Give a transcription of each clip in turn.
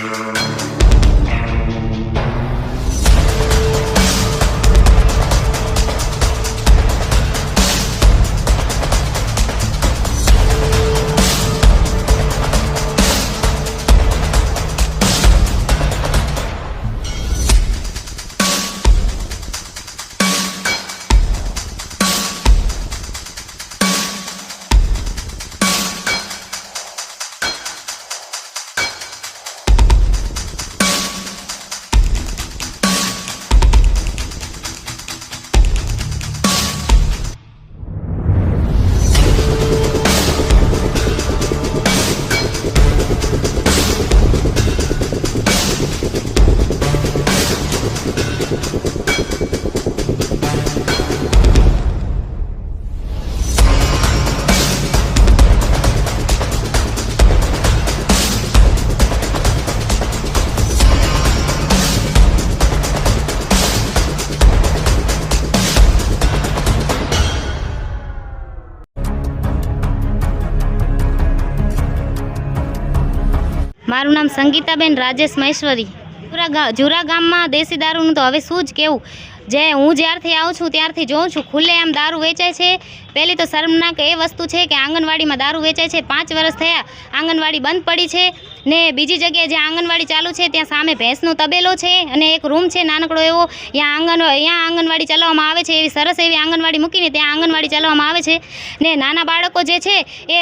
મારું નામ સંગીતાબેન રાજેશ મહેશ્વરી। જુરા ગામમાં દેશી દારૂનું તો હવે શું જ કહેવું। જે હું જ્યારથી આવું છું ત્યારથી જોઉં છું ખુલ્લેઆમ દારૂ વેચાય છે। પહેલી તો શર્મનાક એ વસ્તુ છે કે આંગણવાડીમાં દારૂ વેચાય છે। 5 વર્ષ થયા આંગણવાડી બંધ પડી છે ને બીજી જગ્યાએ જ્યાં આંગણવાડી ચાલુ છે ત્યાં સામે ભેંસનો તબેલો છે અને એક રૂમ છે નાનકડો એવો, ત્યાં આંગણવાડી ચલાવવામાં આવે છે। એવી સરસ એવી આંગણવાડી મૂકીને ત્યાં આંગણવાડી ચલાવવામાં આવે છે ને નાના બાળકો જે છે એ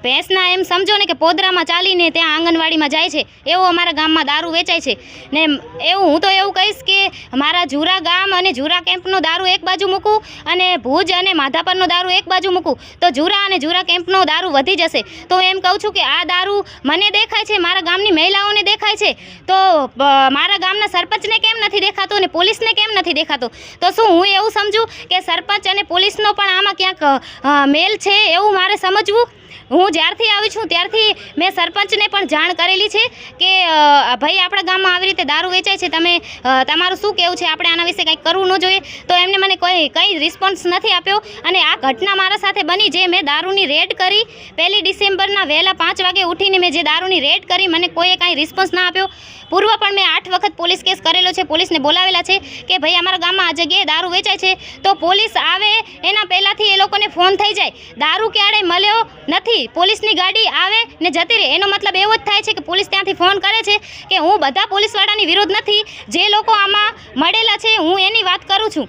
ભેંસના એમ સમજો ને કે પોદરામાં ચાલીને ત્યાં આંગણવાડીમાં જાય છે। એવો અમારા ગામમાં દારૂ વેચાય છે ને હું તો એવું કહીશ કે મારા જુરા ગામ અને જુરા કેમ્પનો દારૂ એક બાજુ મૂકું અને ભુજ અને માધાપરનો દારૂ એક બાજુ મૂકું તો જુરા અને જુરા કેમ્પનો દારૂ વધી જશે। તો એમ કહું છું કે આ દારૂ મને દેખાય છે, મારા ગામની મહિલાઓને દેખાય છે, તો મારા ગામના સરપંચને કેમ નથી દેખાતો અને પોલીસને કેમ નથી દેખાતો? તો શું હું એવું સમજું કે સરપંચ અને પોલીસનો પણ આમાં ક્યાંક મેલ છે એવું મારે સમજવું? હું જ્યારથી આવી છું ત્યારથી મેં સરપંચને પણ જાણ કરેલી છે કે ભાઈ આપણા ગામમાં આવી રીતે દારૂ વેચાય છે, તમે તમારું શું કહેવું છે, આપણે આના વિશે કંઈક કરવું ન જોઈએ? તો એમને મને કંઈ રિસ્પોન્સ નથી આપ્યો અને આ ઘટના મારા સાથે બની જે મેં દારૂની રેડ કરી 1 ડિસેમ્બરના વહેલા 5 વાગે ઉઠીને મેં જે દારૂની રેડ કરી મને કોઈએ કાંઈ રિસ્પોન્સ ના આપ્યો। પૂર્વ પણ મેં 8 વખત પોલીસ કેસ કરેલો છે, પોલીસને બોલાવેલા છે કે ભાઈ અમારા ગામમાં આ જગ્યાએ દારૂ વેચાય છે તો પોલીસ આવે એના પહેલાંથી એ લોકોને ફોન થઈ જાય। દારૂ ક્યારેય મળ્યો નથી, પોલીસની ગાડી આવે ને જતી રહે। એનો મતલબ એવો જ થાય છે કે પોલીસ ત્યાંથી ફોન કરે છે કે હું બધા પોલીસવાળાની વિરોધ નથી, જે લોકો આમાં મળેલા છે હું એની વાત કરું છું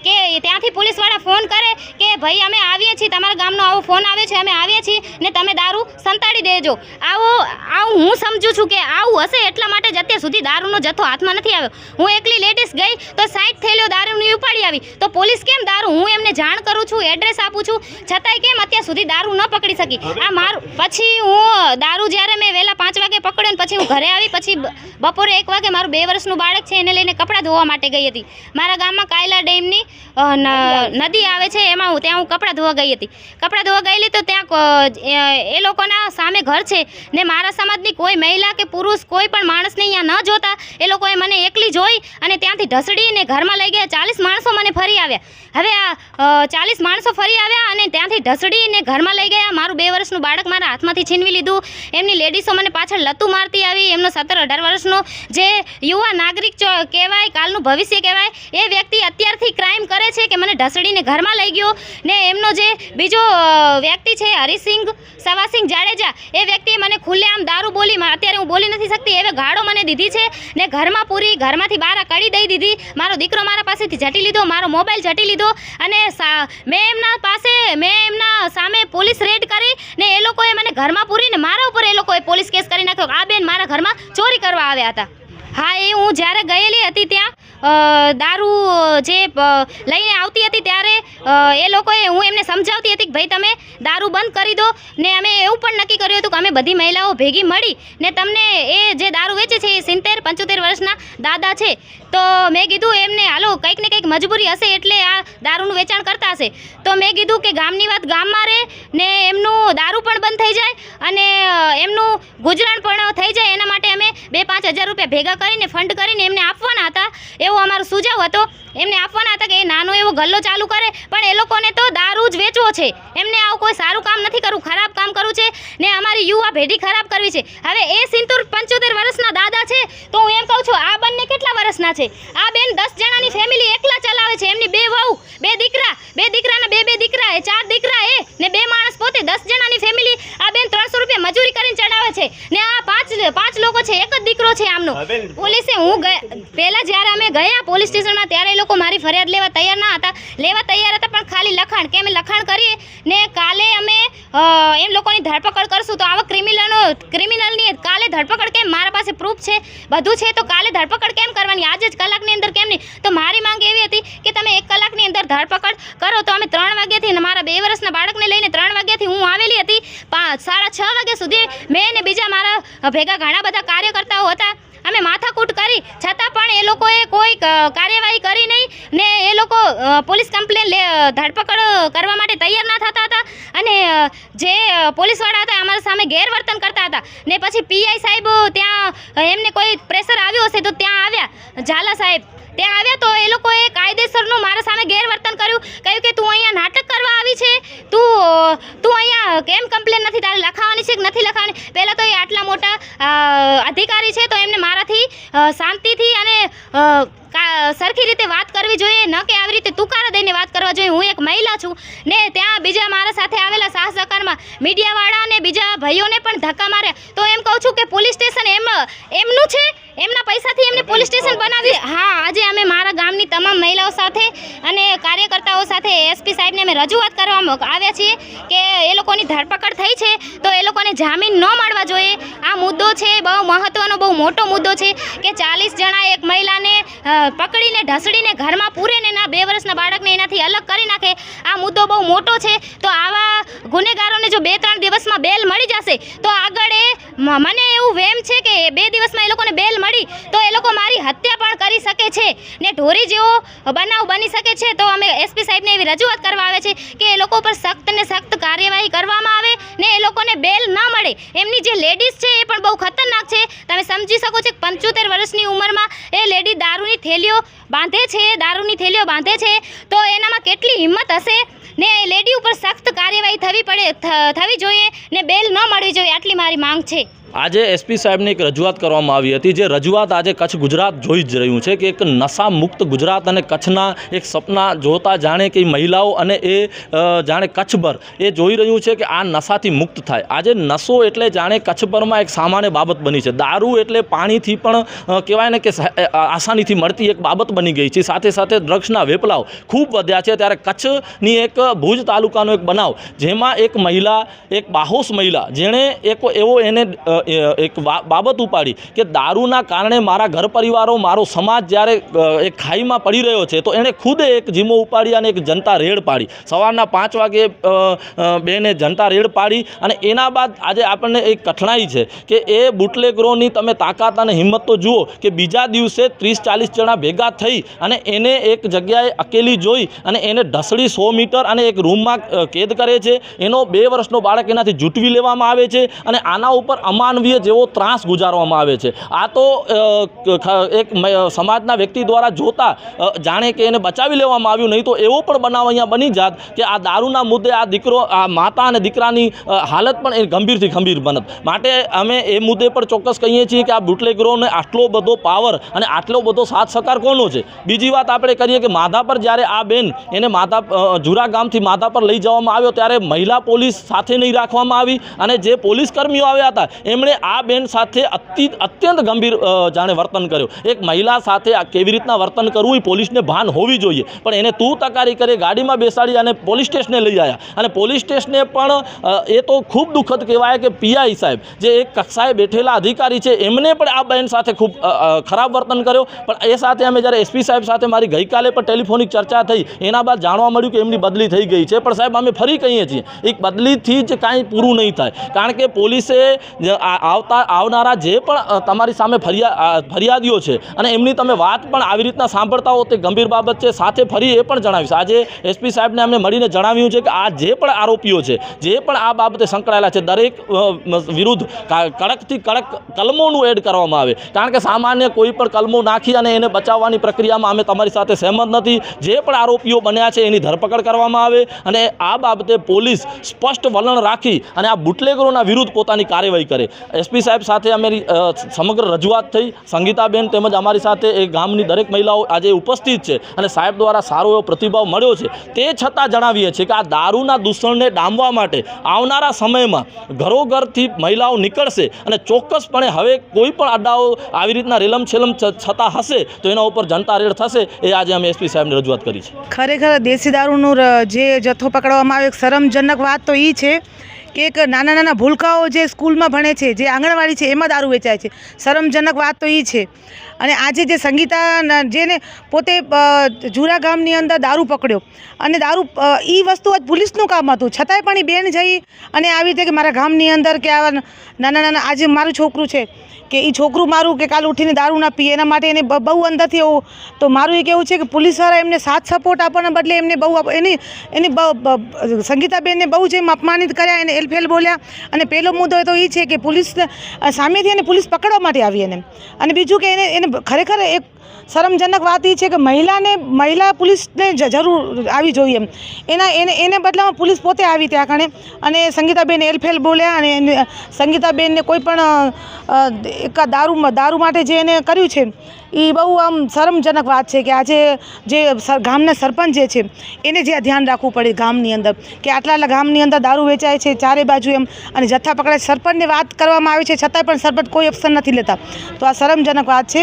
કે ત્યાંથી પોલીસવાળા ફોન કરે કે ભાઈ અમે આવીએ છીએ, તમારા ગામનો આવો ફોન આવે છે, અમે આવીએ છીએ ને તમે દારૂ સંતાડી દેજો। આવું હું સમજું છું કે આવું હશે એટલા માટે જ અત્યાર સુધી દારૂનો જથ્થો હાથમાં નથી આવ્યો। હું એકલી લેડીઝ ગઈ તો 60 થેલીઓ દારૂની ઉપાડી આવી, તો પોલીસ કેમ દારૂ, હું એમને જાણ કરું છું, એડ્રેસ આપું છું, છતાંય કેમ અત્યાર સુધી દારૂ ન પકડી શકી? આ મારું પછી હું દારૂ જ્યારે મેં વહેલા 5 વાગે પકડ્યો ને પછી હું ઘરે આવી, પછી બપોરે 1 વાગે મારું 2 વર્ષનું બાળક છે એને લઈને કપડાં ધોવા માટે ગઈ હતી। મારા ગામમાં કાયલા ડેમની નદી આવે છે એમાં ત્યાં હું કપડાં ધોવા ગઈ હતી। કપડાં ધોવા ગયેલી તો ત્યાં એ લોકોના સામે ઘર છે ને મારા સમાજની કોઈ મહિલા કે પુરુષ કોઈ પણ માણસને અહીંયા ન જોતા એ લોકોએ મને એકલી જોઈ અને ત્યાંથી ઢસડીને ઘરમાં લઈ ગયા। 40 માણસો મને ફરી આવ્યા। હવે આ 40 માણસો ફરી આવ્યા અને ત્યાંથી ઢસડીને ઘરમાં લઈ ગયા। મારું 2 વર્ષનું બાળક મારા હાથમાંથી છીનવી લીધું। એમની લેડીઝો મને પાછળ લતું મારતી આવી। એમનો 17-18 વર્ષનો જે યુવા નાગરિક કહેવાય, કાલનું ભવિષ્ય કહેવાય, એ વ્યક્તિ અત્યારથી ક્રાઇમ કરે છે કે મને ઢસડીને ઘરમાં લઈ ગયો ને એમનો જે બીજો વ્યક્તિ છે હરિસિંહ સવાસિંહ જાડેજા, એ વ્યક્તિએ મને ખુલ્લેઆમ દારૂ બોલી, અત્યારે હું બોલી નથી શકતી એવે ગાળો મને દીધી છે ને ઘરમાં પૂરી, ઘરમાંથી બહાર કડી દઈ દીધી। મારો દીકરો મારા પાસેથી ઝટી લીધો, મારો મોબાઈલ ઝટી લીધો અને મેં એમના સામે પોલીસ રેડ કરી ને એ લોકોએ મને ઘરમાં પૂરીને મારા ઉપર એ લોકોએ પોલીસ કેસ કરી નાખ્યો। આ બેન મારા ઘરમાં ચોરી કરવા આવ્યા હતા। હા, એ હું જ્યારે ગયેલી હતી ત્યાં દારૂ જે લઈને આવતી હતી ત્યારે એ લોકોએ, હું એમને સમજાવતી હતી કે ભાઈ તમે દારૂ બંધ કરી દો ને અમે એવું પણ નક્કી કર્યું હતું કે અમે બધી મહિલાઓ ભેગી મળી ને તમને એ જે દારૂ વેચે છે એ 70-75 વર્ષના દાદા છે, તો મેં કીધું એમને હાલો કંઈક ને કંઈક મજબૂરી હશે એટલે આ દારૂનું વેચાણ કરતા હશે, તો મેં કીધું કે ગામની વાત ગામમાં રહે ને એમનું દારૂ પણ બંધ થઈ જાય અને એમનું ગુજરાન પણ થઈ જાય એના માટે અમે 2-5 હજાર રૂપિયા ભેગા કરીને ફંડ કરીને એમને આપવાના હતા, એવો અમારો સુઝાવ હતો. એમને આપવાના હતા કે એ નાનો એવો ગલ્લો ચાલુ કરે, પણ એ લોકોને તો દારૂ જ વેચવો છે. એમને આવું કોઈ સારું કામ નથી કરવું, ખરાબ કામ કરવું છે ને અમારી યુવા પેઢી ખરાબ કરવી છે. હવે એ સિંતુર 75 વર્ષના દાદા છે, તો હું એમ કહું છું આ બંને કેટલા વર્ષના છે? આ બેન 10 જણાની ફેમિલી એકલા ચલાવે છે. એમની 2 વહુ, 2 દીકરા, 2 દીકરાના 2 દીકરા, 4 દીકરા ને 2 માણસ પોતે, 10 જણાની ફેમિલી. આ બેન 300 રૂપિયા મજૂરી કરીને ચડાવે છે ને આ પાંચ લોકો છે, એક જ દીકરો છે આમનો. પોલીસે પહેલા જ્યારે અમે ગયા પોલીસ સ્ટેશનમાં ત્યારે લોકો મારી ફરિયાદ લેવા તૈયાર ના હતા, પણ ખાલી લખાણ કે અમે લખાણ કરીએ ને કાલે અમે એમ લોકોની ધરપકડ કરશું. તો આવા ક્રિમિનલની કાલે ધરપકડ કેમ? મારા પાસે પ્રૂફ છે, બધું છે, તો કાલે ધરપકડ કેમ કરવાની? આજે જ કલાકની અંદર કેમ નહીં? તો મારી માંગ એવી હતી કે તમે 1 કલાકની અંદર ધરપકડ કરો. તો અમે 3 વાગ્યાથી મારા 2 વર્ષના બાળકને લઈને 3 વાગ્યાથી હું આવેલી હતી. 5:30-6 વાગ્યા સુધી મેં ને બીજા મારા ભેગા ઘણા બધા કાર્યકર્તાઓ હતા. અમે માથાકૂટ કરી છતાં પણ એ લોકોએ કોઈ કાર્યવાહી કરી નહીં ને એ લોકો પોલીસ કમ્પ્લેન ધરપકડ કરવા માટે તૈયાર ના થતા હતા. અને જે પોલીસવાળા હતા અમારા સામે ગેરવર્તન કરતા હતા. ને પછી પીઆઈ સાહેબ ત્યાં એમને કોઈ પ્રેશર આવ્યું હશે તો ત્યાં આવ્યા, ઝાલા સાહેબ ત્યાં આવ્યા, તો એ લોકોએ કાયદેસરનું મારા સામે ગેરવર્તન કર્યું. કહ્યું કે તું અહીંયા નાટક કરવા આવી છે, તું અહીંયા કેમ કમ્પ્લેન નથી તારે લખાવવાની છે કે નથી લખાવવાની? પહેલાં તો એ આટલા મોટા અધિકારી છે, તો એમને મારાથી શાંતિથી અને સરખી રીતે વાત કરવી જોઈએ, ન કે આવી રીતે તુકારા દઈને વાત કરવા જોઈએ. હું એક મહિલા છું ને ત્યાં બીજા મારા સાથે આવેલા સાહ સહકારમાં મીડિયાવાળા અને બીજા ભાઈઓને પણ ધક્કા માર્યા. તો એમ કહું છું કે પોલીસ સ્ટેશન એમનું છે, એમના પૈસાથી એમને પોલીસ સ્ટેશન બનાવી. હા, આજે અમે મારા ગામની તમામ મહિલાઓ સાથે અને કાર્યકર્તાઓ સાથે એસપી સાહેબને અમે રજૂઆત કરવા આવ્યા છીએ કે એ લોકોની ધરપકડ થઈ છે તો એ લોકોને જામીન ન મળવા જોઈએ. આ મુદ્દો છે બહુ મહત્ત્વનો, બહુ મોટો મુદ્દો છે કે 40 જણા એક મહિલાને પકડીને ઢસડીને ઘરમાં પૂરે ને ના 2 વર્ષના બાળકને એનાથી અલગ કરી નાખે. આ મુદ્દો બહુ મોટો છે. તો આવા ગુનેગારોને જો 2-3 દિવસમાં બેલ મળી જશે તો આગળ મને એવું વહેમ છે કે 2 દિવસમાં એ લોકોને બેલ મળી તો એ લોકો મારી હત્યા પણ કરી શકે છે ને ઢોરી જેવો બનાવ બની શકે છે. તો અમે એસપી સાહેબને એવી રજૂઆત કરવા આવે છે કે એ લોકો પર સખ્ત ને સખ્ત કાર્યવાહી કરવામાં આવે ને એ લોકોને બેલ ન મળે. એમની જે લેડીઝ છે એ પણ બહુ ખતરનાક છે. તમે સમજી શકો છો 75 વર્ષની ઉંમરમાં એ લેડી દારૂની થેલીઓ બાંધે છે, તો એનામાં કેટલી હિંમત હશે ને એ લેડી ઉપર સખ્ત કાર્યવાહી થવી જોઈએ ને બેલ ન મળવી જોઈએ. આટલી મારી માંગ છે. આજે એસપી સાહેબને એક રજૂઆત કરવામાં આવી હતી, જે રજૂઆત આજે કચ્છ ગુજરાત જોઈ જ રહ્યું છે કે એક નશા મુક્ત ગુજરાત અને કચ્છના એક સપના જોતા જાણે કે મહિલાઓ અને એ જાણે કચ્છભર એ જોઈ રહ્યું છે કે આ નશાથી મુક્ત થાય. આજે નશો એટલે જાણે કચ્છભરમાં એક સામાન્ય બાબત બની છે. દારૂ એટલે પાણીથી પણ કહેવાય ને કે આસાનીથી મળતી એક બાબત બની ગઈ છે. સાથે સાથે ડ્રગ્સના વેપલાઓ ખૂબ વધ્યા છે. ત્યારે કચ્છની એક ભુજ તાલુકાનો એક બનાવ, જેમાં એક મહિલા, એક બાહોશ મહિલા, જેણે એક બાબત ઉપાડી કે દારૂના કારણે મારા ઘર પરિવારો, મારો સમાજ જ્યારે એક ખાઈમાં પડી રહ્યો છે, તો એણે ખુદ એક જીમો ઉપાડી અને એક જનતા રેડ પાડી. સવારના 5 વાગે બેને જનતા રેડ પાડી અને એના બાદ આજે આપણને એક કઠણાઈ છે કે એ બુટલેગરોની તમે તાકાત અને હિંમત તો જુઓ કે બીજા દિવસે 30-40 જણા ભેગા થઈ અને એને એક જગ્યાએ અકેલી જોઈ અને એને ઢસડી 100 મીટર અને એક રૂમમાં કેદ કરે છે. એનો 2 વર્ષનો બાળક એનાથી જૂટવી લેવામાં આવે છે અને આના ઉપર અમાનવીય જેવો ત્રાસ ગુજારવામાં આવે છે. આ તો એક સમાજના વ્યક્તિ દ્વારા જોતા જાણે કે એને બચાવી લેવામાં આવ્યું, નહીં તો એવો પણ બનાવ અહીંયા બની જાત કે આ દારૂના મુદ્દે આ માતા અને દીકરાની હાલત પણ એ ગંભીરથી ગંભીર બનત. માટે અમે એ મુદ્દે પર ચોક્કસ કહીએ છીએ કે આ બુટલેગરોને આટલો બધો પાવર અને આટલો બધો સાથ સહકાર કોનો છે. બીજી વાત આપણે કરીએ કે માધાપર જ્યારે આ બેન એને ઝુરા ગામથી માધાપર લઈ જવામાં આવ્યો ત્યારે મહિલા પોલીસ સાથે નહીં રાખવામાં આવી અને જે પોલીસ કર્મીઓ આવ્યા હતા એમણે આ બેન સાથે અત્યંત ગંભીર જાણે વર્તન કર્યું. એક મહિલા સાથે કેવી રીતના વર્તન કરવું એ પોલીસને ભાન હોવી જોઈએ, પણ એને તું તકારી કરી ગાડીમાં બેસાડી અને પોલીસ સ્ટેશને લઈ આવ્યા. અને પોલીસ સ્ટેશને પણ એ તો ખૂબ દુઃખદ કહેવાય કે પીઆઈ સાહેબ જે એક કક્ષાએ બેઠેલા અધિકારી છે એમને પણ આ બેન સાથે ખૂબ ખરાબ વર્તન કર્યો. પણ એ સાથે અમે જ્યારે એસપી સાહેબ સાથે મારી ગઈકાલે પણ ટેલિફોનિક ચર્ચા થઈ, એના બાદ જાણવા મળ્યું કે એમની બદલી થઈ ગઈ છે, પણ સાહેબ અમે ફરી કહીએ છીએ એક બદલીથી જ કાંઈ પૂરું નહીં થાય, કારણ કે પોલીસે આવનારા જે પણ તમારી સામે ફરિયાદીઓ છે અને એમની તમે વાત પણ આવી રીતના સાંભળતા હો તે ગંભીર બાબત છે. સાથે ફરી એ પણ જણાવીશ, આજે એસપી સાહેબને અમને મળીને જણાવ્યું છે કે આ જે પણ આરોપીઓ છે, જે પણ આ બાબતે સંકળાયેલા છે, દરેક વિરુદ્ધ કડકથી કડક કલમોનું એડ કરવામાં આવે, કારણ કે સામાન્ય કોઈ પણ કલમો નાખી અને એને બચાવવાની પ્રક્રિયામાં અમે તમારી સાથે સહેમત નથી. જે પણ આરોપીઓ બન્યા છે એની ધરપકડ કરવામાં આવે અને આ બાબતે પોલીસ સ્પષ્ટ વલણ રાખી અને આ બુટલેગરોના વિરુદ્ધ પોતાની કાર્યવાહી કરે. એસપી સાહેબ સાથે અમારી સમગ્ર રજૂઆત થઈ. સંગીતાબેન તેમજ અમારી સાથે એ ગામની દરેક મહિલાઓ આજે ઉપસ્થિત છે અને સાહેબ દ્વારા સારો એવો પ્રતિભાવ મળ્યો છે. તે છતાં જણાવીએ છીએ કે આ દારૂના દૂષણને ડામવા માટે આવનારા સમયમાં ઘરોઘરથી મહિલાઓ નીકળશે અને ચોક્કસપણે હવે કોઈ પણ અડ્ડાઓ આવી રીતના રેલમછેલમ છતાં હશે તો એના ઉપર જનતા રેડ થશે. એ આજે અમે એસપી સાહેબને રજૂઆત કરી છે. ખરેખર દેશી દારૂનું જે જથ્થો પકડવામાં આવ્યો, એક શરમજનક વાત તો એ છે કે એક નાના નાના ભૂલકાઓ જે સ્કૂલમાં ભણે છે, જે આંગણવાડી છે, એમાં દારૂ વેચાય છે. શરમજનક વાત તો એ છે. અને આજે જે સંગીતા જેને પોતે જુરા ગામની અંદર દારૂ પકડ્યો અને દારૂ એ વસ્તુ જ પોલીસનું કામ હતું, છતાંય પણ એ બેન જઈ અને આવી રીતે કે મારા ગામની અંદર કે આવા નાના નાના આજે મારું છોકરું છે કે એ છોકરું મારું કે કાલ ઉઠીને દારૂ ના પીએ, એના માટે એને બહુ અંદરથી એવું. તો મારું એ કહેવું છે કે પોલીસવાળા એમને સાથ સપોર્ટ આપવાના બદલે એમને બહુ એની સંગીતાબેનને બહુ જેમ અપમાનિત કર્યા, એને એલફેલ બોલ્યા. અને પહેલો મુદ્દો તો એ છે કે પોલીસ સામેથી એને પોલીસ પકડવા માટે આવી એને. અને બીજું કે એને ખરેખર એક શરમજનક વાત એ છે કે મહિલા પોલીસને જરૂર આવી જોઈએ એમ. એને બદલામાં પોલીસ પોતે આવી ત્યાં કણે અને સંગીતાબેન એલફેલ બોલ્યા અને સંગીતાબેનને કોઈ પણ એક દારૂ માટે જે એને કર્યું છે એ બહુ આમ શરમજનક વાત છે. કે આજે જે ગામના સરપંચ જે છે એને જે ધ્યાન રાખવું પડે ગામની અંદર કે આટલા ગામની અંદર દારૂ વેચાય છે ચારે બાજુ એમ, અને જથ્થા પકડાય. સરપંચને વાત કરવામાં આવી છે છતાંય પણ સરપંચ કોઈ એક્શન નથી લેતા. તો આ શરમજનક વાત છે.